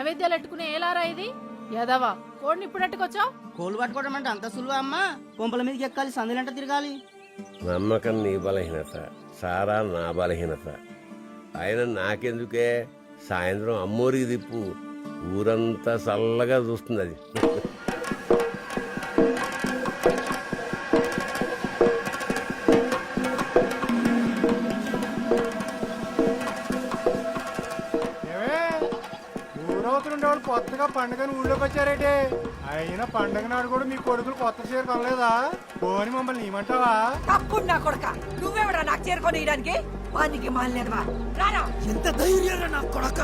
నైవేద్యాలు పెట్టుకునే ఏలారా ఇది యాదవా కోడిని ఇప్పుడు ఎట్టుకొచ్చావు? కోళ్ళు పట్టుకోవడం అంటే అంత సులువా అమ్మా? కొంపల మీదకి ఎక్కాలి, సందులంట తిరగాలి. నమ్మకం నీ బలహీనత, సారా నా బలహీనత. ఆయన నాకెందుకే, సాయంత్రం అమ్మోరికి తిప్పు, ఊరంతా చల్లగా చూస్తుంది అది. ఊరవుతుండేవాళ్ళు కొత్తగా పండుగని ఊళ్ళోకి వచ్చారేటే? అయినా పండుగ నాడు కూడా మీ కొడుకులు కొత్త చీర కొనలేదా? పోని మమ్మల్ని ఏమంటావా? తప్పున్నా కొడక, నువ్వెవడా నాకు చేరుకొని ఇయడానికి? వానికి మాలేదువా? రారా, ఎంత ధైర్యం నా కొడక.